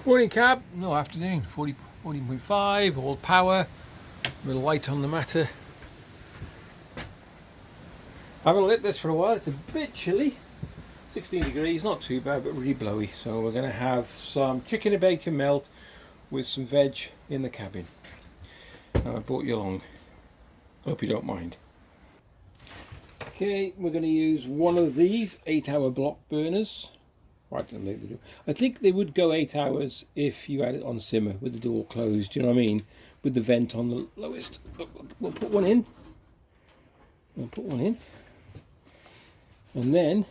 Morning cab, no afternoon, 14.5, all power, a little light on the matter. I haven't lit this for a while, it's a bit chilly, 16 degrees, not too bad but really blowy. So we're going to have some chicken and bacon melt with some veg in the cabin. I brought you along, hope you don't mind. Okay, we're going to use one of these 8-hour block burners. I think they would go 8 hours if you had it on simmer with the door closed, you know what I mean? With the vent on the lowest. But we'll put one in. And then,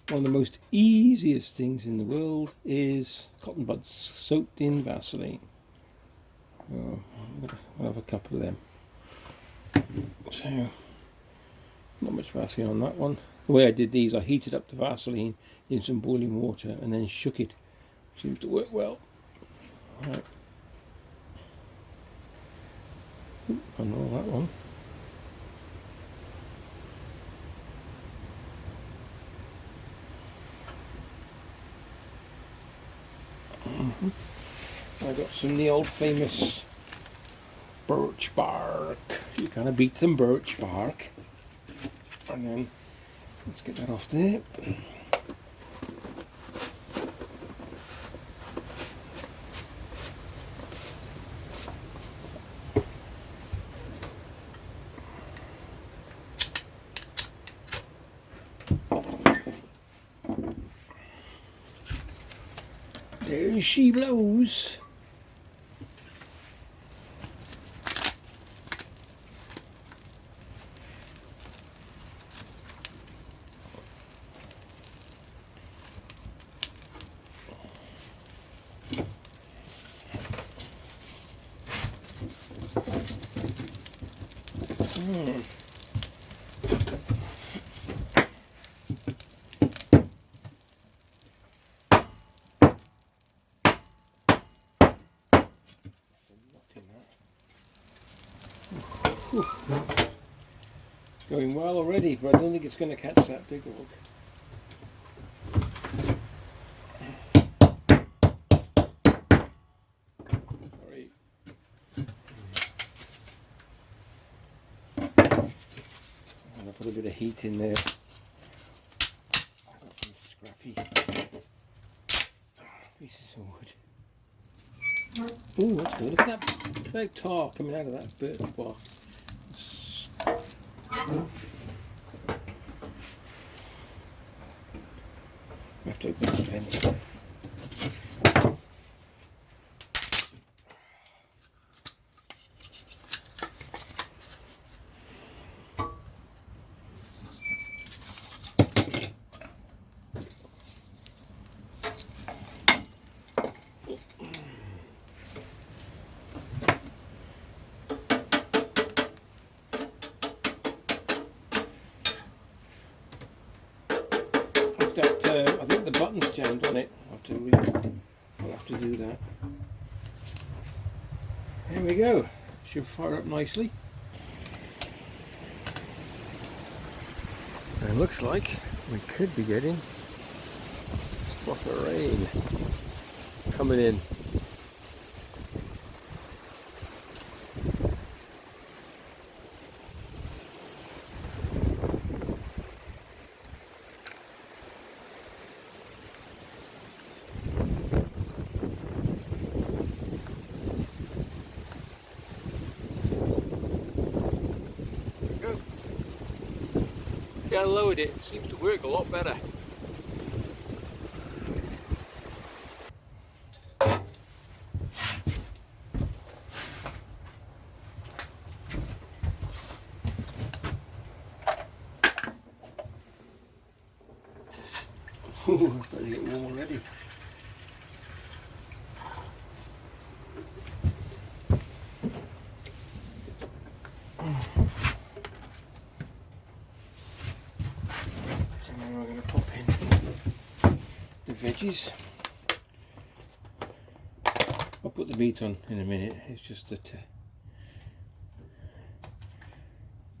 one of the most easiest things in the world is cotton buds soaked in Vaseline. Oh, I'll have a couple of them. So, not much Vaseline on that one. The way I did these, I heated up the Vaseline in some boiling water and then shook it. Seems to work well. Right. I know that one. I got some of the old famous birch bark. You kind of beat some birch bark. And then let's get that off there. There she blows. Going well already, but I don't think it's going to catch that big dog. Sorry. I'm going to put a bit of heat in there. I've got some scrappy pieces of wood. Ooh, that's good. Look at that big tar coming out of that birch bark. I have to open the vent. I think the button's jammed on it. I'll have to do that. There we go. Should fire up nicely. And it looks like we could be getting a spot of rain coming in. See, I lowered it. It seems to work a lot better. Ooh, it's starting to get warm already. veggies. I'll put the meat on in a minute. It's just that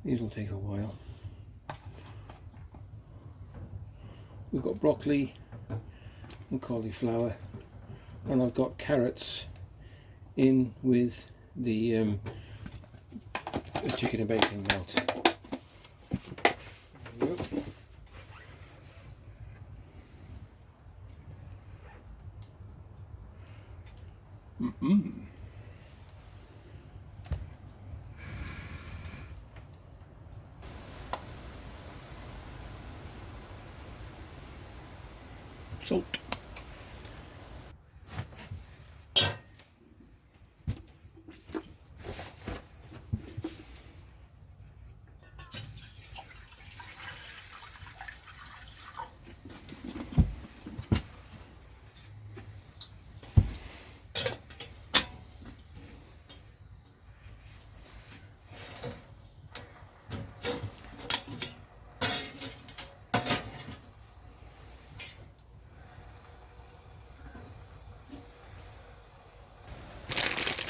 these will take a while. We've got broccoli and cauliflower, and I've got carrots in with the chicken and bacon melt. There we go. Salt.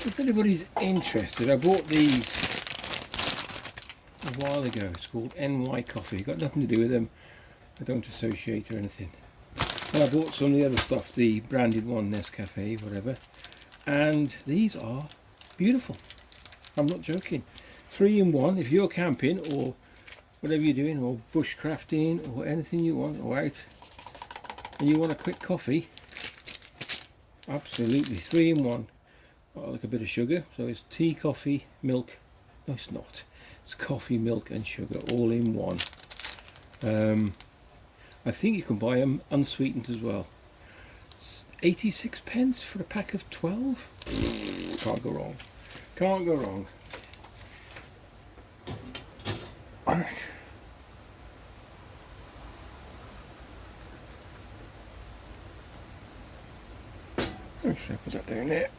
If anybody's interested, I bought these a while ago. It's called NY Coffee. Got nothing to do with them. I don't associate or anything. And I bought some of the other stuff, the branded one, Nescafe, whatever. And these are beautiful. I'm not joking. 3 in 1. If you're camping or whatever you're doing, or bushcrafting, or anything you want, or out, and you want a quick coffee, absolutely 3 in 1. Like a bit of sugar, so it's tea, coffee, milk. No, it's not. It's coffee, milk, and sugar all in one. I think you can buy them unsweetened as well. It's 86 pence for a pack of 12. Can't go wrong. Can't go wrong. Let's put that down there.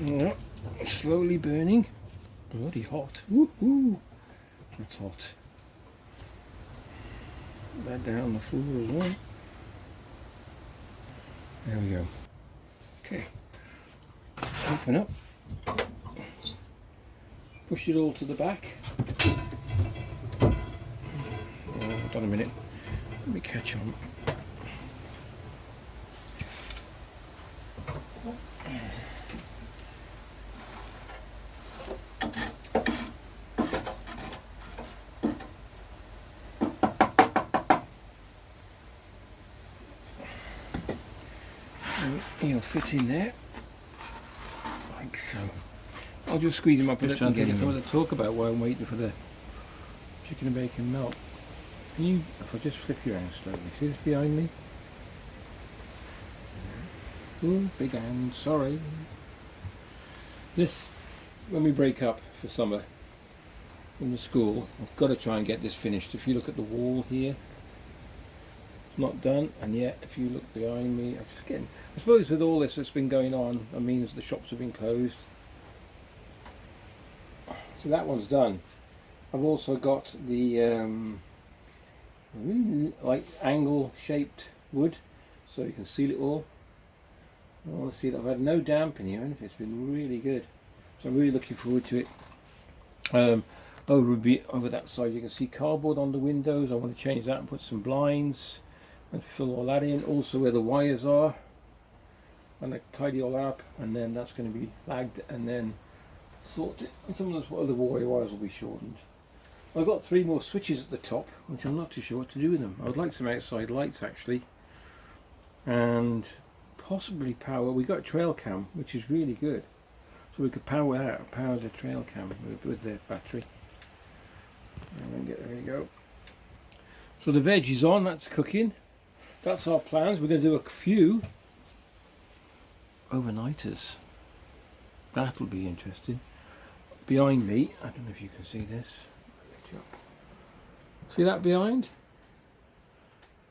Yeah, slowly burning. Bloody hot. Woohoo! That's hot. Put that down on the floor as well. There we go. Okay. Open up. Push it all to the back. Oh, hold on a minute. Let me catch on. He'll fit in there, like so. I'll just squeeze him up and get something to talk about while I'm waiting for the chicken and bacon melt. Can you, if I just flip you around slowly, see this behind me? Ooh, big hand, sorry. This, when we break up for summer in the school, I've got to try and get this finished. If you look at the wall here, not done, and yet if you look behind me, I'm just getting, I suppose with all this that's been going on, that means the shops have been closed. So that one's done. I've also got the really like angle shaped wood, so you can seal it all. I want to see that I've had no damp in here or anything. It's been really good, so I'm really looking forward to it. Over that side you can see cardboard on the windows. I want to change that and put some blinds and fill all that in, also where the wires are, and I tidy all that up, and then that's going to be lagged and then sorted, and some of those other wires will be shortened. I've got 3 more switches at the top, which I'm not too sure what to do with them. I would like some outside lights actually, and possibly power. We got a trail cam, which is really good, so we could power the trail cam with the battery. And then there you go. So the veg is on, that's cooking. That's our plans. We're going to do a few overnighters. That'll be interesting. Behind me, I don't know if you can see this. See that behind?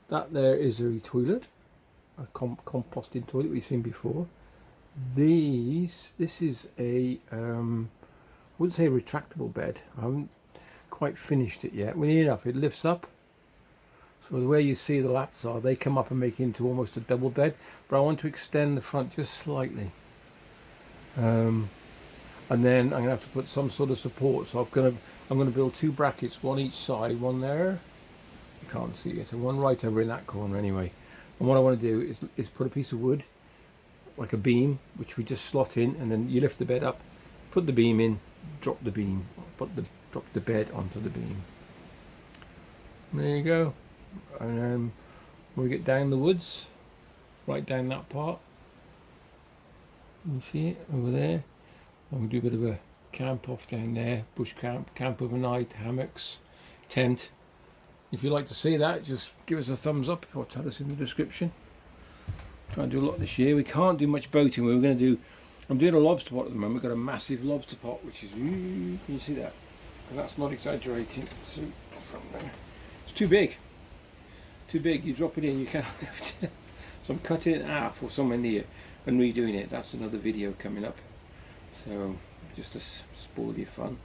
That there is a toilet, a composting toilet we've seen before. This is a, I wouldn't say a retractable bed. quite finished it yet. We need enough. It lifts up. So the way you see the lats are, they come up and make it into almost a double bed. But I want to extend the front just slightly. And then I'm going to have to put some sort of support. So I'm going to build 2 brackets, one each side, one there. You can't see it, and one right over in that corner anyway. And what I want to do is put a piece of wood, like a beam, which we just slot in, and then you lift the bed up, put the beam in, drop the beam, drop the bed onto the beam. And there you go. And when we get down the woods, right down that part, you see it over there, and we'll do a bit of a camp off down there, bush camp overnight, hammocks, tent. If you'd like to see that, just give us a thumbs up or tell us in the description. Try and do a lot this year. We can't do much boating. I'm doing a lobster pot at the moment. We've got a massive lobster pot, which is, can you see that? And that's not exaggerating. So from there, it's too big. Too big. You drop it in, you can't lift it. So I'm cutting it in half or somewhere near and redoing it. That's another video coming up. So just to spoil your fun.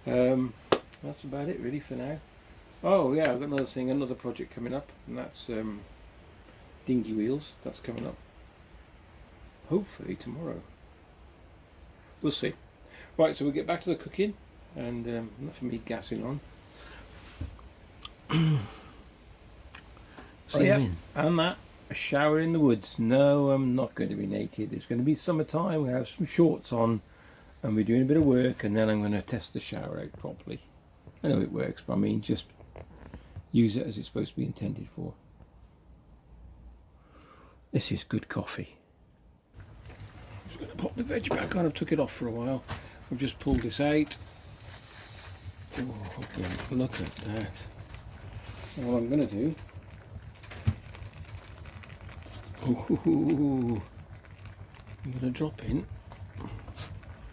That's about it really for now. Oh yeah, I've got another project coming up, and that's dinghy wheels. That's coming up hopefully tomorrow. We'll see. Right, so we'll get back to the cooking, and enough of me gassing on. So yeah, and that, a shower in the woods. No, I'm not going to be naked. It's going to be summertime. We have some shorts on, and we're doing a bit of work, and then I'm going to test the shower out properly. I know it works, but I mean, just use it as it's supposed to be intended for. This is good coffee. I'm just going to pop the veg back on. I took it off for a while. I've just pulled this out. Oh, okay. Look at that. And what I'm going to do, I'm going to drop in.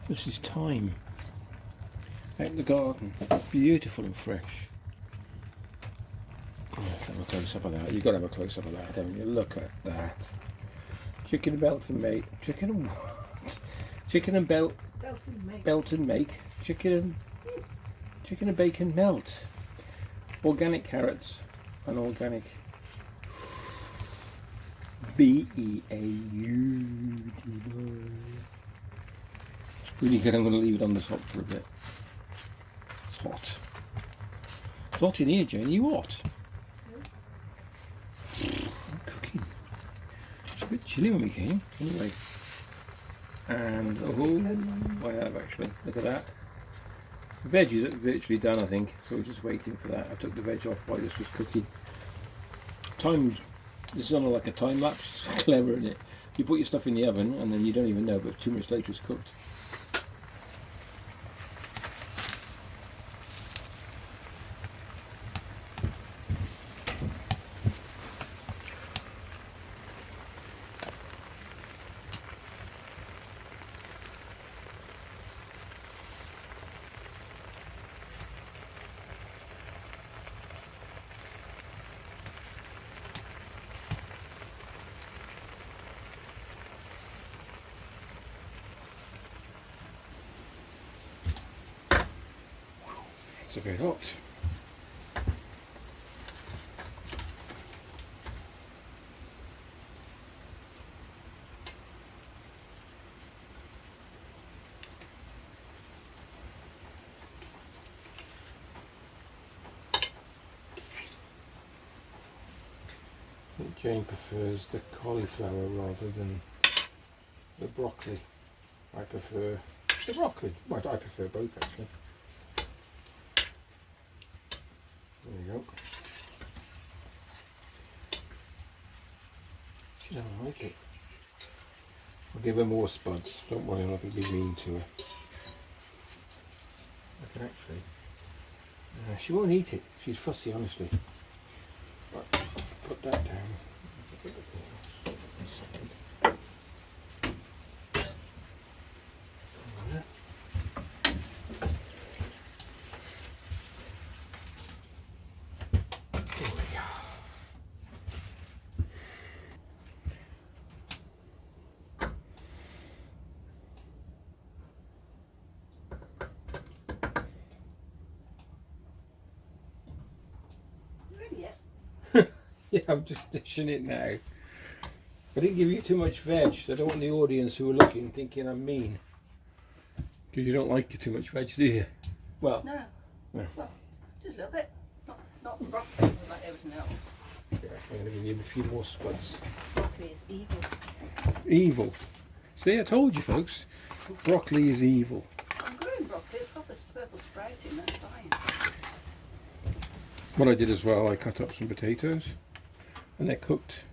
This is thyme out in the garden. Beautiful and fresh. Let's have a close up of that. You've got to have a close up of that, haven't you? Look at that. Chicken and belt and make. Chicken and what? Chicken and belt. Belt and make. Chicken and bacon melt. Organic carrots and organic BEAU. It's really good. I'm going to leave it on the top for a bit. It's hot. It's hot in here, Jane. Are you hot? I'm cooking. It's a bit chilly when we came. Anyway. And oh, I have actually. Look at that. The veg is virtually done, I think. So we're just waiting for that. I took the veg off while this was cooking. This is on like a time lapse. It's clever, isn't it? You put your stuff in the oven and then you don't even know, but 2 minutes later it's cooked. It's a bit hot. I think Jane prefers the cauliflower rather than the broccoli. I prefer the broccoli. Well, I prefer both actually. There you go. She doesn't like it. I'll give her more spuds. Don't worry, I'm not going to be mean to her. I can actually. She won't eat it. She's fussy, honestly. Right, put that down. Yeah, I'm just dishing it now. I didn't give you too much veg, so I don't want the audience who are looking thinking I'm mean. Because you don't like too much veg, do you? Well, No. No. Well, just a little bit. Not broccoli like everything else. yeah, I'm going to give you a few more spuds. Broccoli is evil. Evil. See, I told you, folks. Broccoli is evil. I'm growing broccoli. It's proper purple sprouting. That's fine. What I did as well, I cut up some potatoes, and they're cooked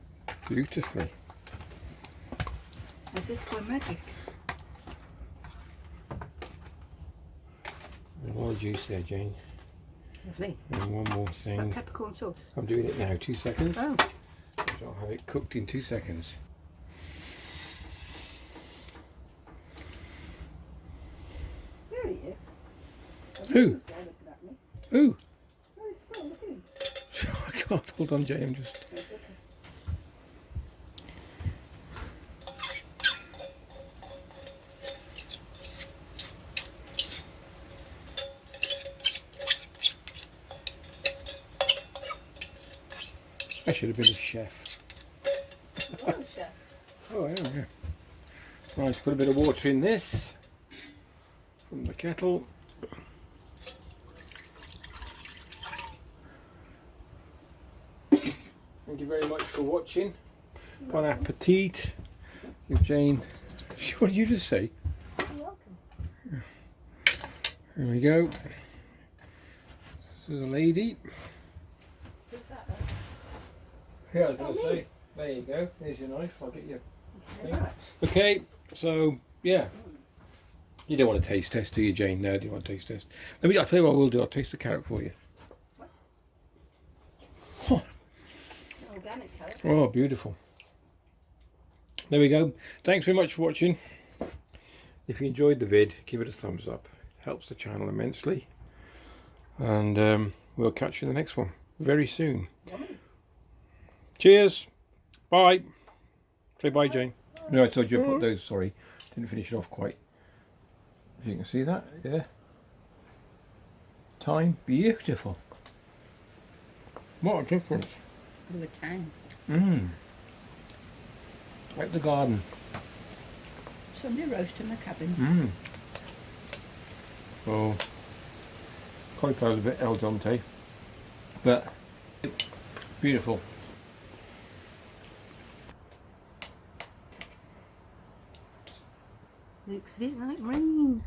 beautifully. As if by magic. A lot of juice there, Jane. Lovely. And one more Is that thing. peppercorn sauce? I'm doing it now. 2 seconds. Oh. So I'll have it cooked in 2 seconds. There he is. Who? Ooh. Oh, he's squirrel. Look at him. I can't. Hold on, Jane. I'm just. I should have been a chef. Oh, chef. Oh, yeah. Right, put a bit of water in this from the kettle. Thank you very much for watching. Bon appetit. Give Jane. What did you just say? You're welcome. There we go. This is a lady. Who's that? Yeah, I was going to say. There you go. There's your knife. I'll get you. Very much. Okay, so yeah. You don't want a taste test, do you, Jane? No, do you want a taste test? I'll tell you what we'll do. I'll taste the carrot for you. What? Oh, Organic carrot. oh, beautiful. There we go. Thanks very much for watching. If you enjoyed the vid, give it a thumbs up. Helps the channel immensely. And we'll catch you in the next one very soon. Yummy. Cheers. Bye. Say bye, Jane. No, I told you I put those, sorry. Didn't finish it off quite. If you can see that, yeah. Thyme, beautiful. What a difference. With a tang. Mmm. Like the garden. Sunday roast in the cabin. Mmm. Oh, cauliflower's a bit el dente, but beautiful. Looks a bit like rain.